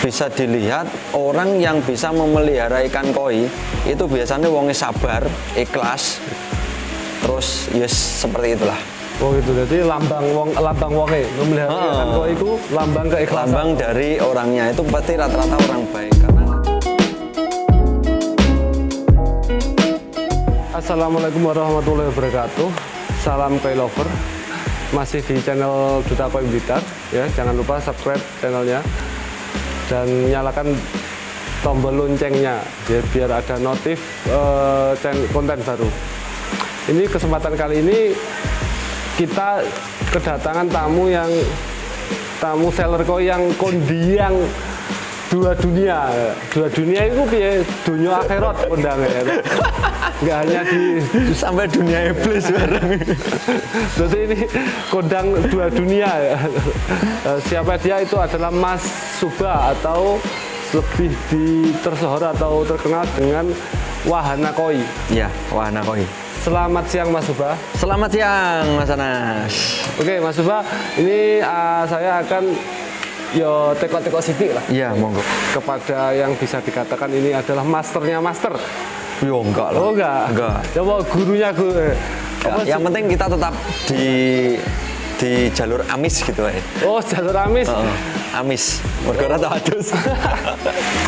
bisa dilihat orang yang bisa memelihara ikan koi itu biasanya wongnya sabar, ikhlas, terus yes seperti itulah. Oh gitu, jadi lambang wonge memelihara ikan koi itu lambang keikhlasan. Lambang dari orangnya itu pasti rata-rata orang baik. Karena Assalamualaikum warahmatullahi wabarakatuh. Salam koi lover. Masih di channel Duta Koi Blitar ya. Jangan lupa subscribe channelnya dan nyalakan tombol loncengnya ya, biar ada notif konten baru. Ini kesempatan kali ini kita kedatangan tamu seller koi yang kondiang dua dunia itu piye dunia akhirat kondangnya ya. Nggak hanya sampai dunia iblis bareng. Jadi ini kondang dua dunia ya. Siapa dia? Itu adalah Mas Subah atau lebih tersohor atau terkenal dengan Wahana Koi. Iya, Wahana Koi. Selamat siang Mas Subah. Selamat siang Mas Anas. Oke Mas Subah, ini saya akan teko-teko sidik lah. Iya, monggo. Kepada yang bisa dikatakan ini adalah masternya master. Yo enggak lah. Oh enggak. Coba gurunya yang penting kita tetap di jalur amis gitu ya. Oh, jalur amis. Amis. Mergo atau adus.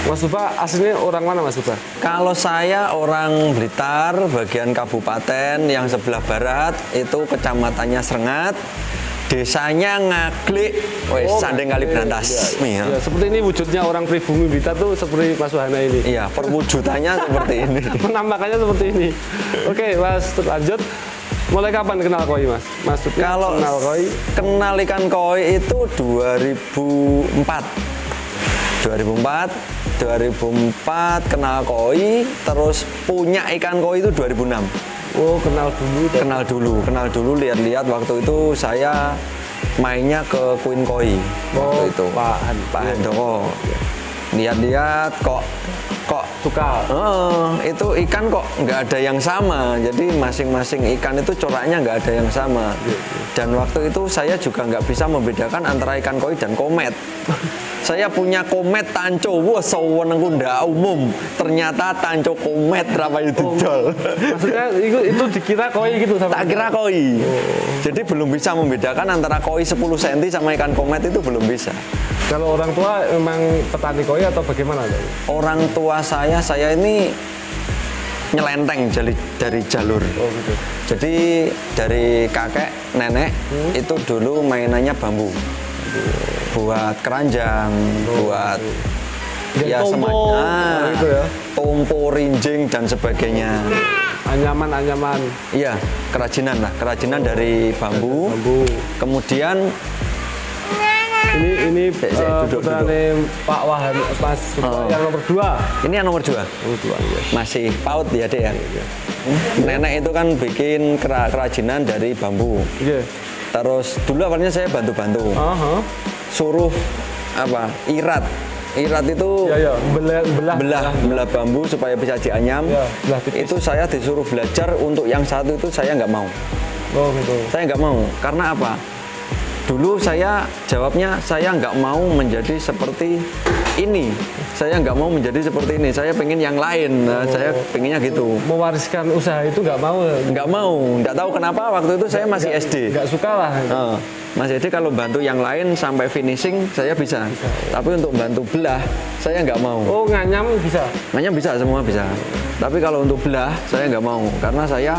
Mas Subah aslinya orang mana Mas Subah? Kalau saya orang Blitar, bagian kabupaten yang sebelah barat, itu kecamatannya Srengat. Desanya Ngaglik, Sandeng Kali Brantas. Iya. Ya, seperti ini wujudnya orang pribumi Blitar tuh seperti Mas Wahana ini. Iya, perwujudannya seperti ini. Penampakannya seperti ini. Oke, Mas, lanjut. Mulai kapan kenal koi, Mas? Maksudnya kalau kenal koi? Kenal ikan koi itu 2004 kenal koi, terus punya ikan koi itu 2006. Oh, kenal dulu lihat-lihat. Waktu itu saya mainnya ke Queen Koi waktu itu. Pak Handoko. Lihat-lihat kok suka. Itu ikan kok nggak ada yang sama. Jadi masing-masing ikan itu coraknya nggak ada yang sama. Dan waktu itu saya juga nggak bisa membedakan antara ikan koi dan komet. Saya punya komet tanco, wah sewenengku ndak umum. Ternyata tanco komet berapa itu dol. Maksudnya itu dikira koi gitu sama? Tak kira koi. Jadi belum bisa membedakan antara koi 10 cm sama ikan komet itu belum bisa. Kalau orang tua memang petani koi atau bagaimana? Orang tua saya ini nyelenteng dari jalur. Oh, gitu. Jadi dari kakek nenek itu dulu mainannya bambu. Buat keranjang, buat ya semacam gitu ya. Tompo, rinjing dan sebagainya. Anyaman. Iya, kerajinan dari bambu. Kemudian ini putrane Pak Wahan Mas Subah yang nomor 2. Ini yang nomor 2. Iya. Masih paut ya, Dek ya. Nenek itu kan bikin kerajinan dari bambu. Iya. Terus dulu awalnya saya bantu-bantu. Suruh irat itu belah bambu supaya bisa dianyam. Itu saya disuruh belajar. Untuk yang satu itu saya nggak mau. Oh gitu. Saya nggak mau karena apa? Dulu saya jawabnya saya nggak mau menjadi seperti ini. Saya nggak mau menjadi seperti ini. Saya pengen yang lain. Saya pengennya gitu. Mewariskan usaha itu nggak mau? Nggak mau. Nggak tahu kenapa waktu itu saya masih SD. Nggak suka lah. Mas Edi kalau bantu yang lain sampai finishing saya bisa. Tapi untuk bantu belah saya nggak mau. Oh, nganyam bisa? Nganyam bisa, semua bisa. Tapi kalau untuk belah saya nggak mau karena saya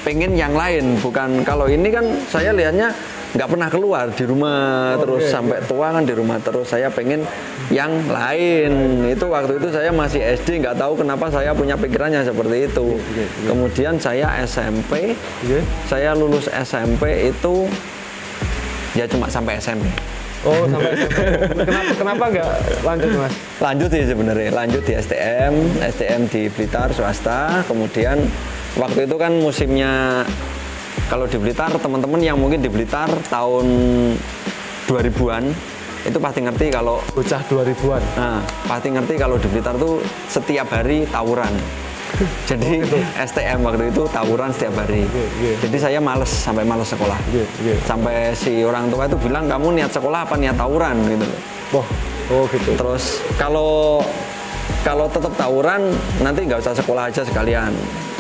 pengen yang lain. Bukan kalau ini kan saya lihatnya nggak pernah keluar di rumah terus sampai tua kan di rumah terus. Saya pengen yang lain. Itu waktu itu saya masih SD, nggak tahu kenapa saya punya pikirannya seperti itu. Kemudian saya SMP, saya lulus SMP itu ya cuma sampai SMP. Oh, sampai SMP. Kenapa nggak lanjut, Mas? Lanjut sih sebenarnya, lanjut di STM di Blitar swasta. Kemudian waktu itu kan musimnya kalau di Blitar, teman-teman yang mungkin di Blitar tahun 2000-an itu pasti ngerti kalau bocah 2000-an. Nah, pasti ngerti kalau di Blitar tuh setiap hari tawuran. Jadi STM waktu itu tawuran setiap hari. Jadi saya sampai males sekolah. Sampai si orang tua itu bilang, kamu niat sekolah apa niat tawuran gitu. Wah, Oh gitu. Terus kalau tetap tawuran nanti nggak usah sekolah aja sekalian.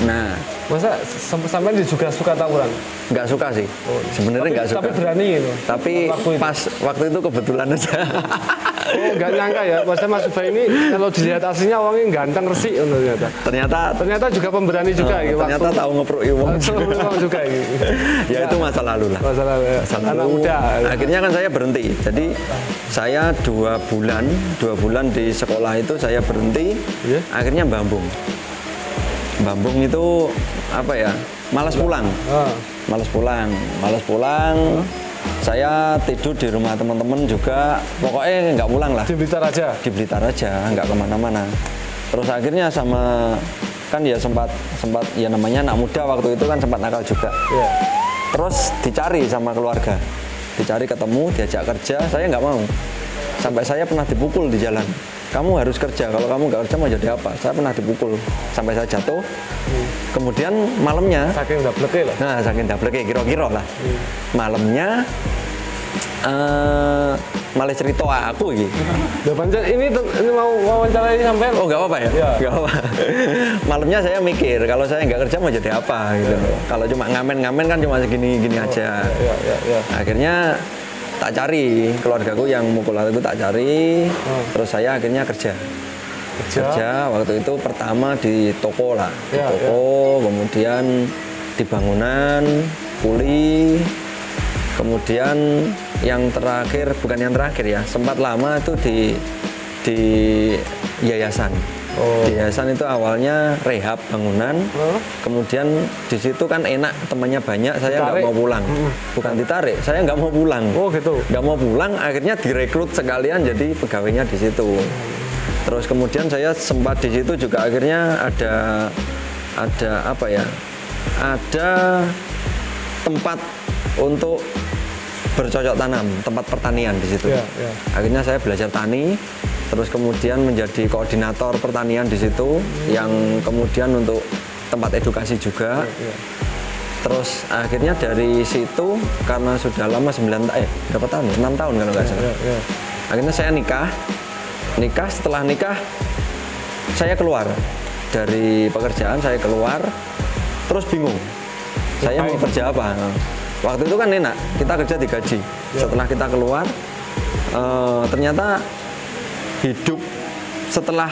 Nah, Masa sampai juga suka tawuran? nggak suka sih. Sebenarnya nggak suka. Tapi berani gitu. Tapi pas waktu itu kebetulan aja. Oh, nggak nyangka ya. Maksudnya Mas Ubay ini kalau dilihat aslinya orangnya ganteng resik ternyata. Ternyata juga pemberani juga gitu. Ternyata tahu ngepruk wong juga gitu. Ya itu masa lalu lah. Masa lalu ya. Anak muda. Akhirnya kan saya berhenti. Jadi saya 2 bulan di sekolah itu saya berhenti. Iya. Akhirnya Bambung itu apa ya? Malas pulang. Malas pulang. Saya tidur di rumah teman-teman juga. Pokoknya nggak pulang lah. Di Blitar aja. Di Blitar aja, nggak kemana-mana. Terus akhirnya sama kan ya sempat ya namanya anak muda waktu itu kan sempat nakal juga. Iya. Terus dicari sama keluarga, dicari ketemu, diajak kerja, saya nggak mau. Sampai saya pernah dipukul di jalan. Kamu harus kerja, kalau kamu nggak kerja mau jadi apa? Saya pernah dipukul sampai saya jatuh. Kemudian malamnya, Saking dableke lah. nah saking dableke kira-kira lah. Malamnya malah cerita aku gitu. Udah pancen ini mau wawancara ini sampai. Oh nggak apa-apa ya? Iya. Nggak apa. Malamnya saya mikir kalau saya nggak kerja mau jadi apa gitu. Kalau cuma ngamen-ngamen kan cuma segini-gini aja. Iya. Akhirnya tak cari keluargaku yang mukul aku tak cari. Terus saya akhirnya kerja waktu itu pertama di toko lah, di toko, kemudian di bangunan, kuli, kemudian yang terakhir bukan yang terakhir ya, sempat lama itu di yayasan. Di yayasan itu awalnya rehab bangunan, kemudian di situ kan enak, temannya banyak, saya nggak mau pulang. Bukan ditarik, saya nggak mau pulang. Oh gitu. Nggak mau pulang, akhirnya direkrut sekalian jadi pegawainya di situ. Terus kemudian saya sempat di situ juga akhirnya ada apa ya? Ada tempat untuk bercocok tanam, tempat pertanian di situ. Akhirnya saya belajar tani. Terus kemudian menjadi koordinator pertanian di situ, yang kemudian untuk tempat edukasi juga. Terus akhirnya dari situ karena sudah lama berapa tahun? 6 tahun kalau nggak salah. Akhirnya saya nikah. Setelah nikah saya keluar dari pekerjaan, saya keluar. Terus bingung. Saya mau kerja apa? Waktu itu kan enak, kita kerja digaji. Setelah kita keluar, ternyata hidup setelah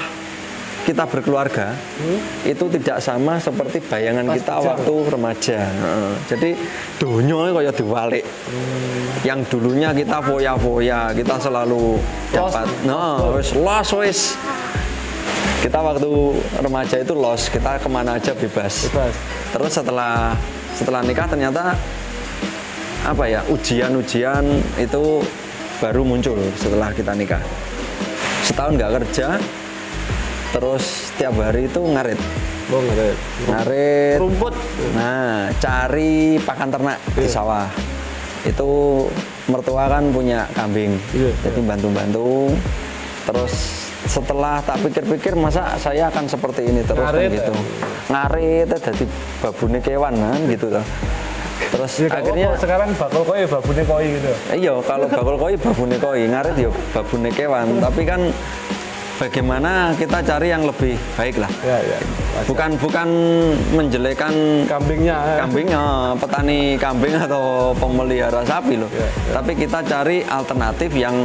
kita berkeluarga itu tidak sama seperti bayangan kita waktu remaja. Jadi dunia kayak diwalik. Yang dulunya kita foya-foya, kita selalu dapat. Wis. Kita waktu remaja itu los, kita kemana aja bebas. Terus setelah nikah ternyata apa ya, ujian-ujian itu baru muncul setelah kita nikah. Setahun nggak kerja, terus setiap hari itu ngarit. Ngarit. Rumput. Nah, cari pakan ternak di sawah. Itu mertua kan punya kambing, jadi bantu-bantu. Terus setelah tak pikir-pikir, masa saya akan seperti ini terus kan gitu. Ngarit, jadi babune kewan kan gitu loh. Terus akhirnya sekarang bakul koi babune koi gitu. Iya, kalau bakul koi babune koi, ngarit ya babune kewan. Tapi kan bagaimana kita cari yang lebih baik lah. Bukan menjelekan kambingnya, petani kambing atau pemelihara sapi loh. Tapi kita cari alternatif yang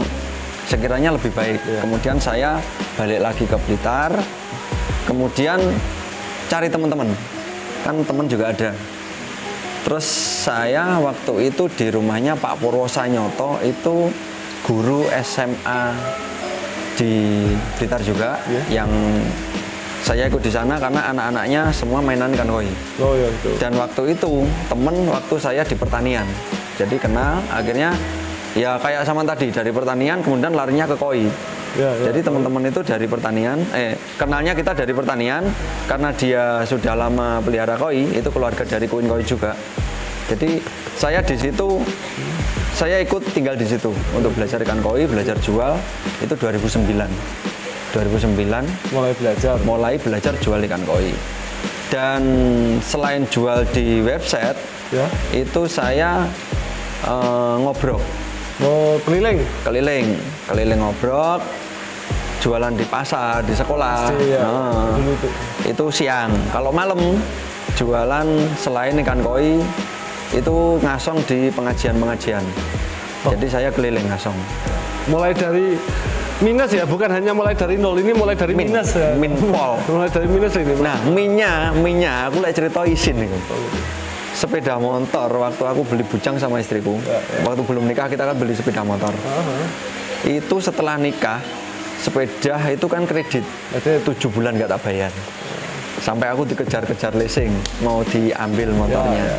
sekiranya lebih baik. Kemudian saya balik lagi ke Blitar. Kemudian cari teman-teman. Kan teman juga ada. Terus saya waktu itu di rumahnya Pak Purwosanyoto, itu guru SMA di Blitar juga, yang saya ikut di sana karena anak-anaknya semua mainan ikan koi. Dan waktu itu waktu saya di pertanian, jadi kenal, akhirnya ya kayak sama tadi, dari pertanian kemudian larinya ke koi. Jadi teman-teman itu dari pertanian, kenalnya kita dari pertanian karena dia sudah lama pelihara koi, itu keluarga dari Kuin Koi juga. Jadi saya di situ, saya ikut tinggal di situ untuk belajar ikan koi, belajar jual. Itu 2009 mulai belajar jual ikan koi. Dan selain jual di website, itu saya ngobrol. Mau keliling ngobrol. jualan di pasar, di sekolah. Iya. Nah, itu siang. Kalau malam jualan selain ikan koi itu ngasong di pengajian-pengajian. Jadi saya keliling ngasong. Mulai dari minus ya, bukan hanya mulai dari nol, ini mulai dari minus ya. Min pol. Mulai dari minus ini. Nah, minyak aku lagi cerita isin nih. Sepeda motor waktu aku beli bujang sama istriku. Waktu belum nikah kita kan beli sepeda motor. Itu setelah nikah sepeda itu kan kredit. Jadi 7 bulan nggak tak bayar. Sampai aku dikejar-kejar leasing mau diambil motornya.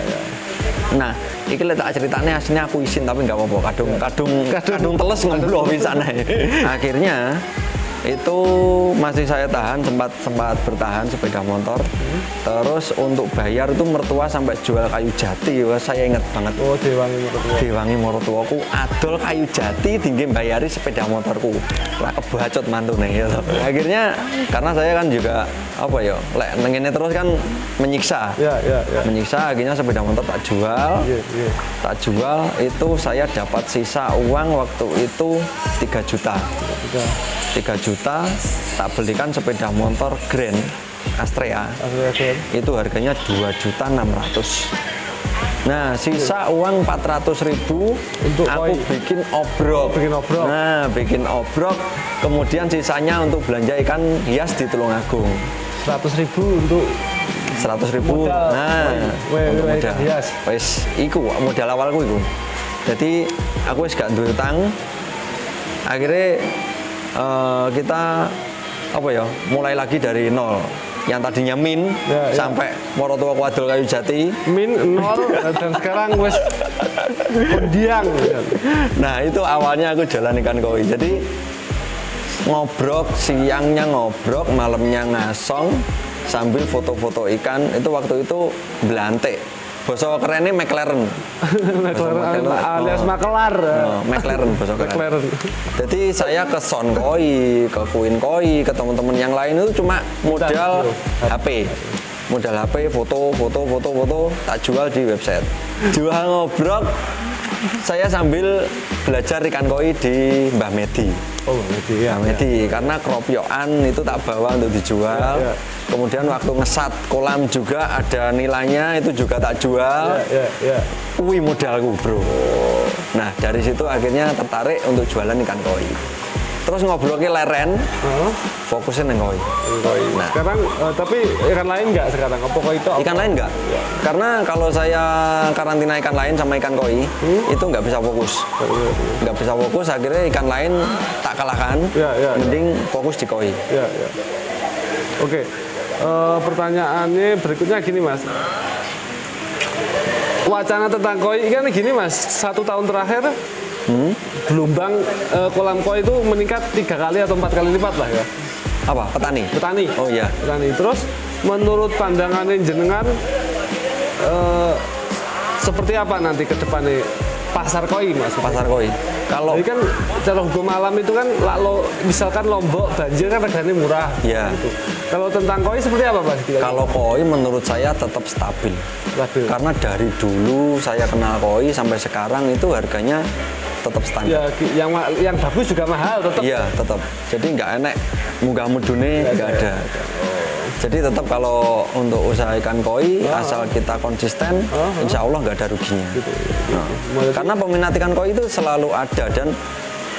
Nah, iki lek tak ceritanya aslinya aku isin tapi nggak apa-apa. Kadung teles ngembloh pisane. Akhirnya itu masih saya tahan, sempat bertahan sepeda motor. Terus untuk bayar itu mertua sampai jual kayu jati. Wah, saya ingat banget. Oh, diwangi mertua. Diwangi mertuaku adol kayu jati tinggi bayari sepeda motorku. Lah kebacot mantune ya. Akhirnya karena saya kan juga apa ya, lek ngene terus kan menyiksa. Ya. Menyiksa, akhirnya sepeda motor tak jual. Tak jual itu saya dapat sisa uang waktu itu 3 juta. 3 juta tak belikan sepeda motor Grand Astrea. Itu harganya 2.600.000. Nah, sisa uang 400.000 untuk aku bikin obrok. Nah, bikin obrok. Kemudian sisanya untuk belanja ikan hias di Tulungagung. 100.000 untuk 100.000. Nah, untuk modal hias. Wes, iku modal awalku iku. Jadi aku wis gak duwe utang. Akhirnya kita apa ya, mulai lagi dari nol. Yang tadinya min sampai Morotua Kuadul Kayu Jati min 0 dan sekarang wes undiang. Nah, itu awalnya aku jalan ikan koi. Jadi ngobrok, siangnya ngobrok, malamnya ngasong sambil foto-foto ikan. Itu waktu itu belantik. Basa kerennya McLaren. McLaren alias Makelar. McLaren basa keren. Jadi saya ke Son Koi, ke Queen Koi, ke teman-teman yang lain itu cuma modal HP. Modal HP, foto, tak jual di website. Jual ngobrol. Saya sambil belajar ikan koi di Mbah Medi. Oh, Medi ya. Mbah Medi, karena kropyokan itu tak bawa untuk dijual. Kemudian waktu ngesat kolam juga ada nilainya, itu juga tak jual. Wih, modalku bro. Nah, dari situ akhirnya tertarik untuk jualan ikan koi. Terus ngobrolnya leren, fokusnya neng koi. Nah, sekarang tapi ikan lain nggak sekarang? Apa koi itu? Ikan lain nggak? Karena kalau saya karantina ikan lain sama ikan koi, itu nggak bisa fokus. Nggak bisa fokus, akhirnya ikan lain tak kalahkan. Mending fokus di koi. Oke. Pertanyaannya berikutnya gini mas, wacana tentang koi kan gini mas, 1 tahun terakhir gelombang kolam koi itu meningkat 3 kali atau 4 kali lipat lah ya. Apa? Petani? Oh iya, petani. Terus menurut pandangannya jenengan seperti apa nanti ke depannya pasar koi mas? Pasar koi. Kalau jadi kan cara hukum alam itu kan misalkan Lombok banjir kan harganya murah. Iya. Gitu. Kalau tentang koi seperti apa mas? Kalau koi menurut saya tetap stabil. Karena dari dulu saya kenal koi sampai sekarang itu harganya tetap standar. Ya, yang bagus juga mahal tetap. Iya, tetap. Jadi nggak enak munggah mudune nggak ada. Jadi tetap kalau untuk usaha ikan koi asal kita konsisten, insya Allah nggak ada ruginya. Karena peminat ikan koi itu selalu ada dan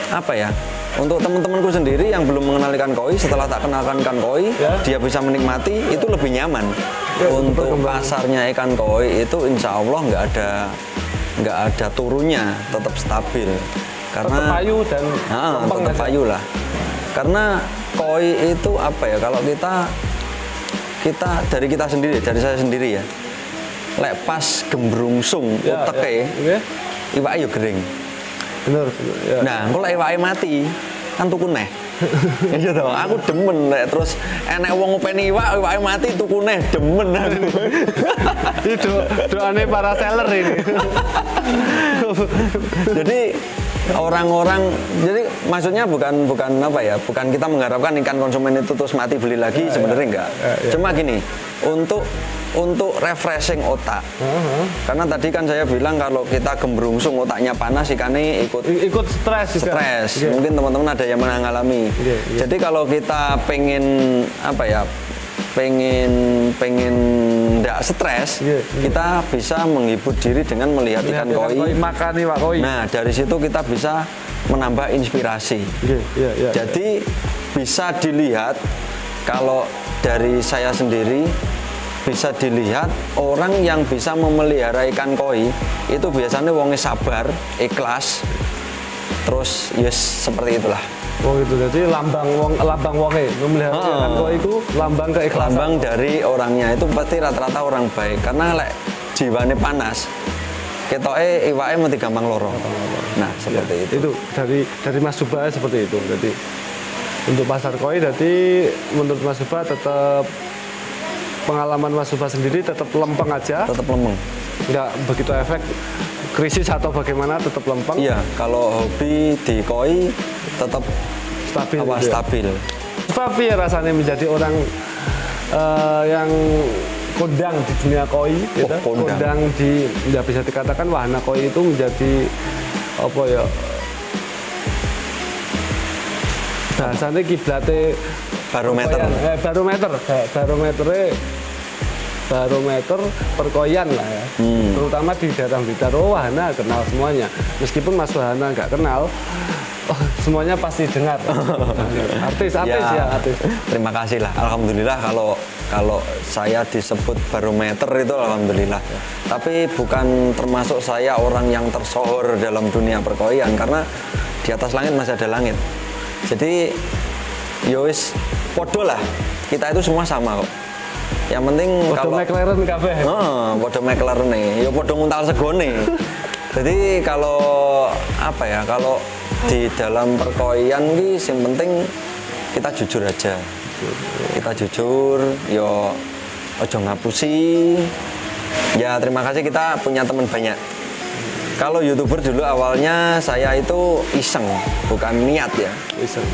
apa ya? Untuk teman-temanku sendiri yang belum mengenal ikan koi, setelah tak kenalkan ikan koi, dia bisa menikmati itu lebih nyaman. Untuk pasarnya ikan koi itu insya Allah nggak ada turunnya, tetap stabil. Karena tetap payu dan tetap payu lah. Karena koi itu apa ya? Kalau dari kita sendiri, dari saya sendiri ya, lek pas gembrungsung uteke iwake yo gering. Bener. Nah, kalau iwake mati kan tuku neh. Iya toh, aku demen lek terus enek wong ngopeni iwake mati tuku neh, demen aku. Itu doane para seller ini. Jadi orang-orang, jadi maksudnya bukan apa ya, bukan kita mengharapkan ikan konsumen itu terus mati beli lagi, sebenarnya enggak. Cuma gini, untuk untuk refreshing otak. Karena tadi kan saya bilang kalau kita gembrungsung otaknya panas, ikannya ikut stres juga. Stres. Mungkin teman-teman ada yang mengalami. Jadi kalau kita pengen apa ya? pengen nggak stres, kita bisa menghibur diri dengan melihat ikan koi. Makan nih Pak Koi. Nah, dari situ kita bisa menambah inspirasi. Jadi bisa dilihat, kalau dari saya sendiri bisa dilihat orang yang bisa memelihara ikan koi itu biasanya wongnya sabar, ikhlas, terus yes seperti itulah. Oh gitu, jadi lambang wonge memelihara ikan koi itu lambang keikhlasan. Lambang dari orangnya itu pasti rata-rata orang baik, karena lek jiwane panas, ketoke iwake mesti gampang loro. Nah seperti itu. Itu dari Mas Subha seperti itu. Jadi untuk pasar koi, jadi menurut Mas Subha tetap pengalaman Mas Subha sendiri tetap lempeng aja. Tetap lempeng. Nggak begitu efek krisis atau bagaimana, tetap lempeng. Iya, kalau hobi di koi tetap stabil. Stabil. Tapi ya rasanya menjadi orang yang kondang di dunia koi, gitu. Kondang di, ya bisa dikatakan wahana koi itu menjadi apa ya? Bahasanya kiblatnya barometer. Barometer perkoian lah ya. Terutama di daerah Blitar. Oh, wahana kenal semuanya. Meskipun Mas Wahana nggak kenal, semuanya pasti dengar. Artis. Terima kasih lah. Alhamdulillah kalau saya disebut barometer itu alhamdulillah. Tapi bukan termasuk saya orang yang tersohor dalam dunia perkoian, karena di atas langit masih ada langit. Jadi yowis podo lah. Kita itu semua sama kok. Yang penting kalau McLaren kabeh. Podo McLaren nih, ya podo nguntal segone. Jadi kalau apa ya, kalau di dalam perkoian ini yang penting kita jujur aja. Kita jujur, yo ojo ngapusi. Ya terima kasih, kita punya teman banyak. Kalau YouTuber dulu awalnya saya itu iseng, bukan niat ya.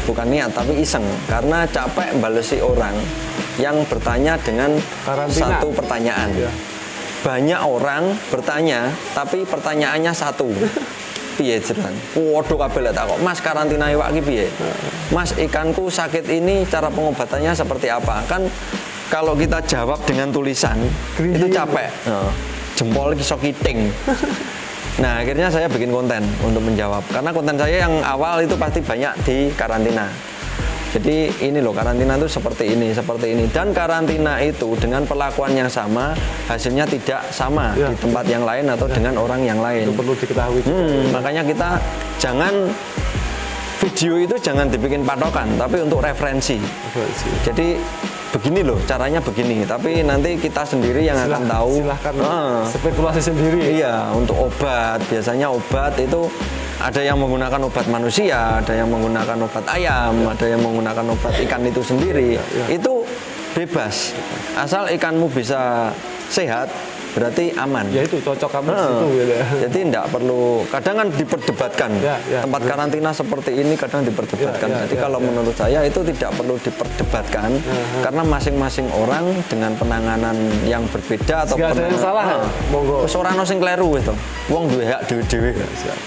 Bukan niat tapi iseng, karena capek balesi orang yang bertanya dengan karantina. Satu pertanyaan. Banyak orang bertanya tapi pertanyaannya satu. Piye jeran? Waduh kabeh lek takok, "Mas, karantina iwak ki piye? Mas, ikanku sakit ini, cara pengobatannya seperti apa?" Kan kalau kita jawab dengan tulisan itu capek. Jempol iso kiting. Nah, akhirnya saya bikin konten untuk menjawab. Karena konten saya yang awal itu pasti banyak di karantina. Jadi ini loh, karantina itu seperti ini. Dan karantina itu dengan perlakuan yang sama, hasilnya tidak sama di tempat yang lain atau dengan orang yang lain. Itu perlu diketahui. Makanya kita video itu jangan dibikin patokan, tapi untuk referensi. Jadi begini loh, caranya begini. Tapi nanti kita sendiri yang akan tahu. Silahkan spekulasi sendiri. Iya, untuk obat. Biasanya obat itu ada yang menggunakan obat manusia, ada yang menggunakan obat ayam, ada yang menggunakan obat ikan itu sendiri. Itu bebas. Asal ikanmu bisa sehat, berarti aman. Ya itu cocok kamu situ gitu. Jadi tidak perlu, kadang kan diperdebatkan. Tempat karantina seperti ini kadang diperdebatkan. Jadi kalau menurut saya itu tidak perlu diperdebatkan, karena masing-masing orang dengan penanganan yang berbeda atau ada yang salah. Monggo. Wis ora ono sing kleru wis to. Wong duwe hak dhewe-dhewe.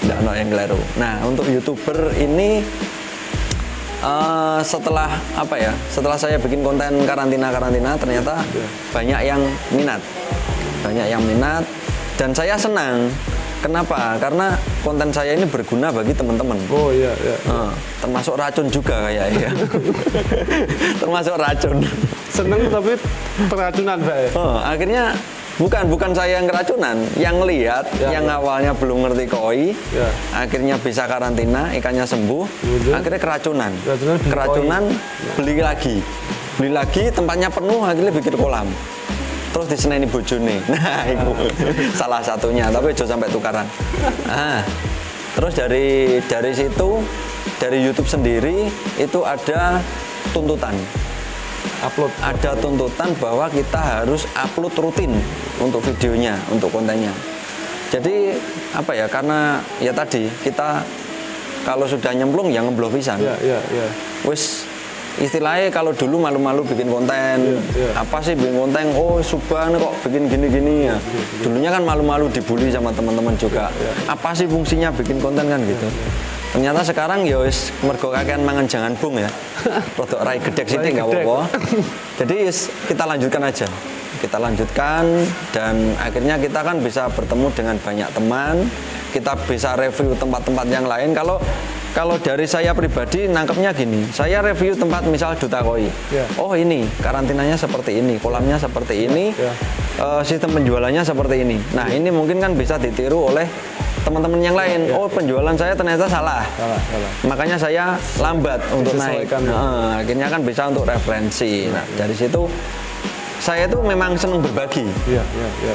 Ndak ono yang kleru. Nah, untuk YouTuber ini setelah apa ya? Setelah saya bikin konten karantina ternyata banyak yang minat. Dan saya senang. Kenapa? Karena konten saya ini berguna bagi teman-teman. Oh iya. Termasuk racun juga kayaknya. Termasuk racun. Seneng tapi keracunan, Pak. Akhirnya bukan saya yang keracunan, yang lihat, yang awalnya belum ngerti koi, akhirnya bisa karantina, ikannya sembuh, akhirnya keracunan, beli lagi, tempatnya penuh, akhirnya bikin kolam. Terus diseneni bojone. Nah, itu salah satunya, tapi jangan sampai tukaran. Nah, terus dari situ, dari YouTube sendiri itu ada tuntutan. Ada tuntutan bahwa kita harus upload rutin untuk videonya, untuk kontennya. Jadi apa ya? Karena ya tadi kita kalau sudah nyemplung ya ngeblok pisan. Wis istilahnya kalau dulu malu-malu bikin konten, apa sih bikin konten, oh Subhan kok bikin gini-gini ya. Dulunya kan malu-malu dibully sama teman-teman juga. Apa sih fungsinya bikin konten kan gitu. Ternyata sekarang ya wis mergo kakean mangan jangan bung ya. Rodok rai gedek sithik nggak apa-apa. Jadi kita lanjutkan aja. Kita lanjutkan dan akhirnya kita kan bisa bertemu dengan banyak teman. Kita bisa review tempat-tempat yang lain. Kalau dari saya pribadi nangkepnya gini, saya review tempat misal Duta Koi. Oh ini karantinanya seperti ini, kolamnya seperti ini, sistem penjualannya seperti ini. Nah ini mungkin kan bisa ditiru oleh teman-teman yang lain. Oh penjualan saya ternyata salah. Makanya saya lambat untuk naik. Akhirnya kan bisa untuk referensi. Nah dari situ saya tuh memang senang berbagi.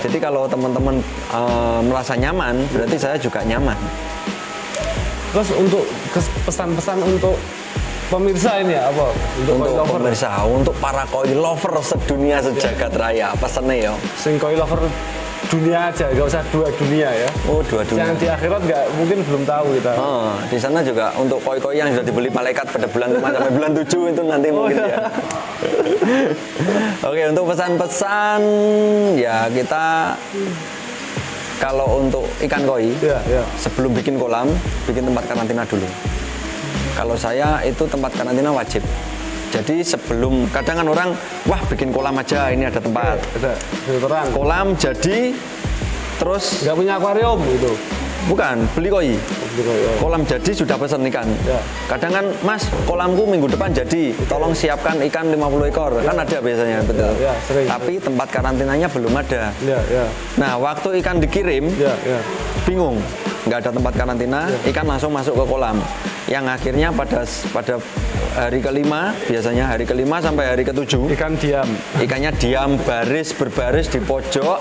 Jadi kalau teman-teman merasa nyaman, berarti saya juga nyaman. Terus untuk pesan-pesan untuk pemirsa ini ya apa? Untuk pemirsa, untuk para koi lover sedunia sejagat raya, pesannya ya. Sing koi lover dunia aja, nggak usah dua dunia ya. Oh dua dunia. Yang di akhirat nggak mungkin belum tahu kita. Di sana juga untuk koi-koi yang sudah dibeli malaikat pada bulan 5 sampai bulan 7 itu nanti mungkin ya. Oke, untuk pesan-pesan ya kita kalau untuk ikan koi sebelum bikin kolam, bikin tempat karantina dulu. Kalau saya itu tempat karantina wajib. Jadi sebelum kadang kan orang wah bikin kolam aja ini ada tempat. Kolam jadi terus nggak punya akuarium gitu. Bukan, beli koi. Kolam jadi sudah pesan ikan. Kadang kan, Mas, kolamku minggu depan jadi. Tolong siapkan ikan 50 ekor. Kan ada biasanya, betul. Sering. Tapi tempat karantinanya belum ada. Nah, waktu ikan dikirim, bingung. Nggak ada tempat karantina, ikan langsung masuk ke kolam. Yang akhirnya pada hari kelima, biasanya hari kelima sampai hari ketujuh, ikan diam. Ikannya diam, berbaris di pojok,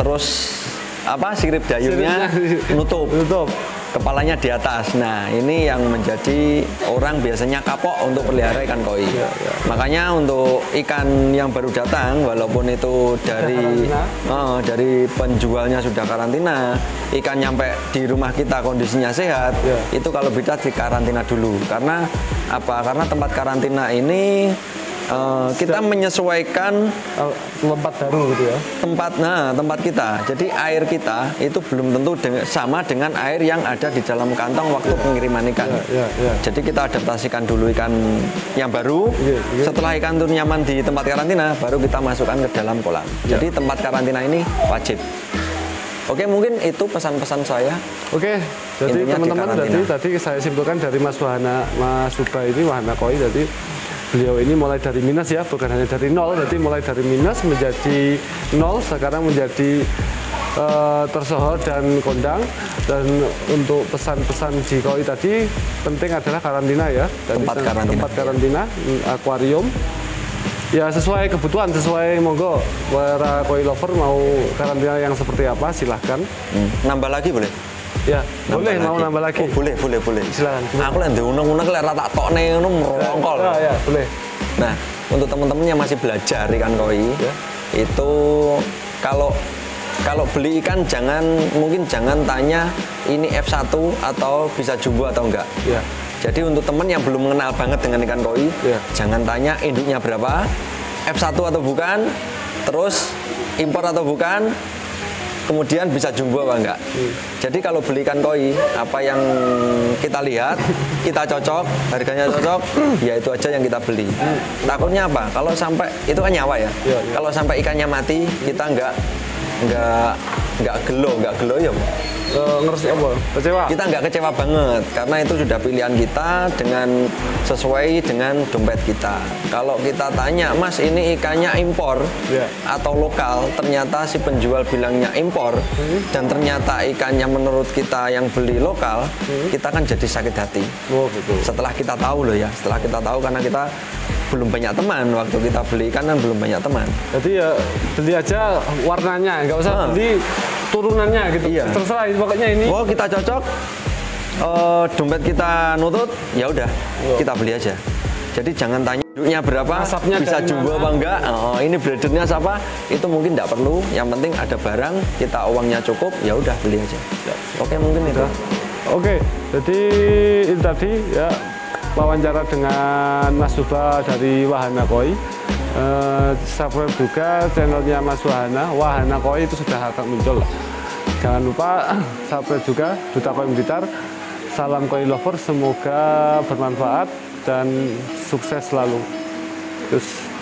terus sirip dayungnya nutup, kepalanya di atas. Nah ini yang menjadi orang biasanya kapok untuk pelihara ikan koi. Makanya untuk ikan yang baru datang, walaupun itu dari penjualnya sudah karantina, ikan nyampe di rumah kita kondisinya sehat, itu kalau bisa di karantina dulu. Karena apa? Karena tempat karantina ini kita menyesuaikan tempat baru gitu ya. Tempat kita. Jadi air kita itu belum tentu sama dengan air yang ada di dalam kantong waktu pengiriman ikan. Jadi kita adaptasikan dulu ikan yang baru. Setelah ikan itu nyaman di tempat karantina, baru kita masukkan ke dalam kolam. Jadi tempat karantina ini wajib. Oke, mungkin itu pesan-pesan saya. Oke, jadi teman-teman tadi saya simpulkan dari Mas Subha ini Wahana Koi tadi. Beliau ini mulai dari minus ya, bukan hanya dari nol, jadi mulai dari minus menjadi nol, sekarang menjadi tersohor dan kondang. Dan untuk pesan-pesan di koi tadi, penting adalah karantina ya. Tempat karantina, akuarium. Ya sesuai kebutuhan, sesuai monggo. Para koi lover mau karantina yang seperti apa, silahkan. Nambah lagi boleh? Ya, boleh mau nambah lagi. Oh, boleh. Silakan. Aku lagi diunek-unek lek tak tokne ngono merongkol. Ya, boleh. Nah, untuk teman-teman yang masih belajar ikan koi, itu kalau beli ikan mungkin jangan tanya ini F1 atau bisa jumbo atau enggak. Jadi untuk teman yang belum mengenal banget dengan ikan koi, jangan tanya induknya berapa, F1 atau bukan, terus impor atau bukan, kemudian bisa jumbo apa enggak. Jadi kalau beli ikan koi, apa yang kita lihat, kita cocok, harganya cocok, ya itu aja yang kita beli. Takutnya apa? Kalau sampai, itu kan nyawa ya. Kalau sampai ikannya mati, kita nggak gelo ya. Ngerti apa? Kecewa? Kita nggak kecewa banget, karena itu sudah pilihan kita dengan sesuai dengan dompet kita. Kalau kita tanya, Mas ini ikannya impor atau lokal, ternyata si penjual bilangnya impor, dan ternyata ikannya menurut kita yang beli lokal, kita kan jadi sakit hati. Setelah kita tahu loh ya, setelah kita tahu, karena kita belum banyak teman, waktu kita beli ikan kan belum banyak teman. Jadi ya beli aja warnanya, nggak usah beli turunannya gitu. Terserah pokoknya ini. Oh kita cocok, dompet kita nutut, ya udah kita beli aja. Jadi jangan tanya induknya berapa, asapnya bisa jumbo apa enggak, ini breedernya siapa, itu mungkin enggak perlu. Yang penting ada barang, kita uangnya cukup, ya udah beli aja. Oke, mungkin itu. Oke, jadi itu tadi ya wawancara dengan Mas Subha dari Wahana Koi. Subscribe juga channelnya Mas Wahana Koi itu sudah akan muncul. Jangan lupa subscribe juga Duta Koi Blitar. Salam Koi Lover, semoga bermanfaat dan sukses selalu. Terus.